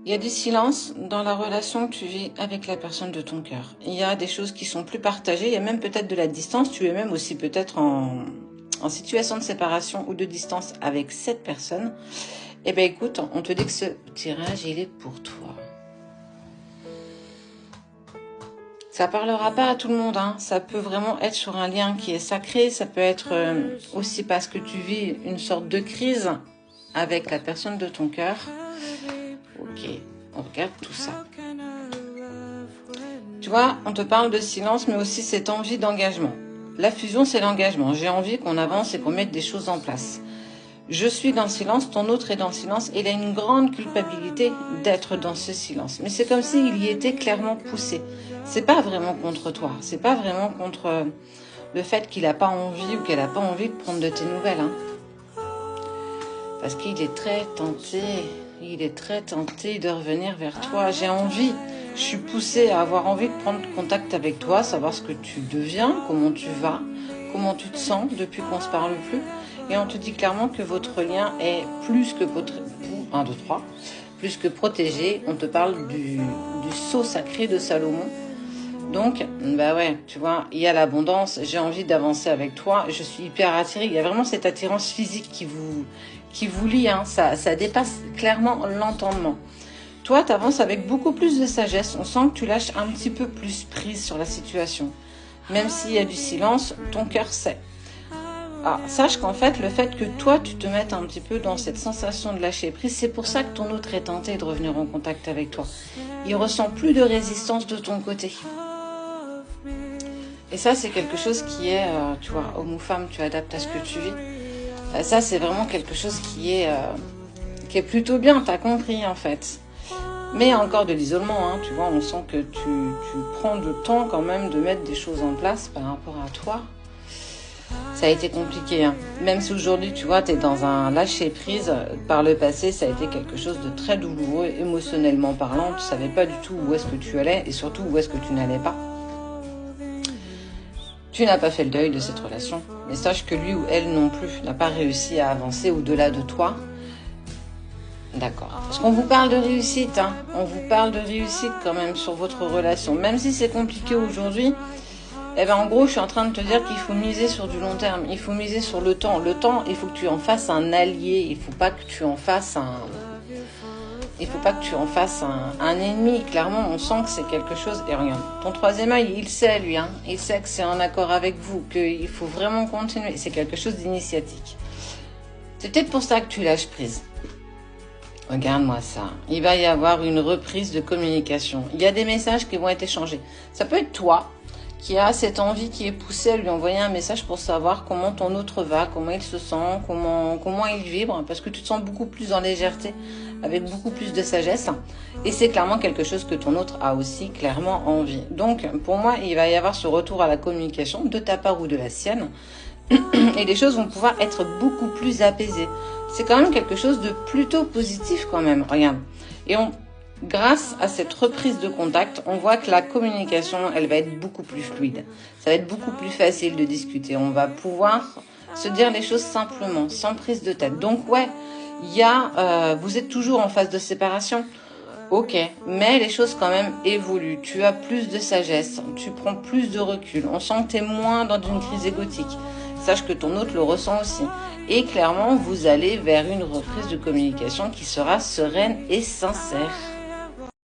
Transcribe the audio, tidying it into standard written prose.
Il y a du silence dans la relation que tu vis avec la personne de ton cœur. Il y a des choses qui sont plus partagées, il y a même peut-être de la distance. Tu es même aussi peut-être en situation de séparation ou de distance avec cette personne. Eh bien écoute, on te dit que ce tirage, il est pour toi. Ça parlera pas à tout le monde, hein. Ça peut vraiment être sur un lien qui est sacré. Ça peut être aussi parce que tu vis une sorte de crise avec la personne de ton cœur. Ok, on regarde tout ça. Tu vois, on te parle de silence, mais aussi cette envie d'engagement. La fusion, c'est l'engagement. J'ai envie qu'on avance et qu'on mette des choses en place. Je suis dans le silence, ton autre est dans le silence. Et il a une grande culpabilité d'être dans ce silence. Mais c'est comme s'il y était clairement poussé. C'est pas vraiment contre toi. C'est pas vraiment contre le fait qu'il n'a pas envie ou qu'elle n'a pas envie de prendre de tes nouvelles. Hein. Parce qu'il est très tenté. Il est très tenté de revenir vers toi. J'ai envie, je suis poussée à avoir envie de prendre contact avec toi, savoir ce que tu deviens, comment tu vas, comment tu te sens depuis qu'on se parle plus. Et on te dit clairement que votre lien est plus que plus que protégé. On te parle du sceau sacré de Salomon. Donc, bah ouais, tu vois, il y a l'abondance, j'ai envie d'avancer avec toi, je suis hyper attirée. Il y a vraiment cette attirance physique qui vous lie, hein. Ça dépasse clairement l'entendement. Toi, tu avances avec beaucoup plus de sagesse. On sent que tu lâches un petit peu plus prise sur la situation. Même s'il y a du silence, ton cœur sait. Ah, sache qu'en fait, le fait que toi, tu te mettes un petit peu dans cette sensation de lâcher prise, c'est pour ça que ton autre est tenté de revenir en contact avec toi. Il ressent plus de résistance de ton côté. Et ça, c'est quelque chose qui est, tu vois, homme ou femme, tu adaptes à ce que tu vis. Ça, c'est vraiment quelque chose qui est plutôt bien, t'as compris en fait. Mais il y a encore de l'isolement, hein, tu vois, on sent que tu prends le temps quand même de mettre des choses en place par rapport à toi. Ça a été compliqué, hein. Même si aujourd'hui, tu vois, t'es dans un lâcher-prise, par le passé, ça a été quelque chose de très douloureux, émotionnellement parlant. Tu savais pas du tout où est-ce que tu allais et surtout où est-ce que tu n'allais pas. Tu n'as pas fait le deuil de cette relation, mais sache que lui ou elle non plus n'a pas réussi à avancer au-delà de toi. D'accord. Parce qu'on vous parle de réussite, hein. On vous parle de réussite quand même sur votre relation. Même si c'est compliqué aujourd'hui, eh ben en gros, je suis en train de te dire qu'il faut miser sur du long terme. Il faut miser sur le temps. Le temps, il faut que tu en fasses un allié. Il faut pas que tu en fasses un ennemi. Clairement, on sent que c'est quelque chose. Et regarde, ton troisième œil, il sait, lui, hein. Il sait que c'est en accord avec vous, qu'il faut vraiment continuer. C'est quelque chose d'initiatique. C'est peut-être pour ça que tu lâches prise. Regarde-moi ça. Il va y avoir une reprise de communication. Il y a des messages qui vont être échangés. Ça peut être toi qui a cette envie qui est poussée à lui envoyer un message pour savoir comment ton autre va, comment il se sent, comment il vibre, parce que tu te sens beaucoup plus en légèreté, avec beaucoup plus de sagesse. Et c'est clairement quelque chose que ton autre a aussi clairement envie. Donc, pour moi, il va y avoir ce retour à la communication de ta part ou de la sienne. Et les choses vont pouvoir être beaucoup plus apaisées. C'est quand même quelque chose de plutôt positif quand même, regarde. Et grâce à cette reprise de contact, on voit que la communication, elle va être beaucoup plus fluide. Ça va être beaucoup plus facile de discuter. On va pouvoir se dire les choses simplement, sans prise de tête. Donc ouais, vous êtes toujours en phase de séparation. Ok, mais les choses quand même évoluent. Tu as plus de sagesse, tu prends plus de recul. On sent que tu es moins dans une crise égotique. Sache que ton autre le ressent aussi. Et clairement, vous allez vers une reprise de communication qui sera sereine et sincère.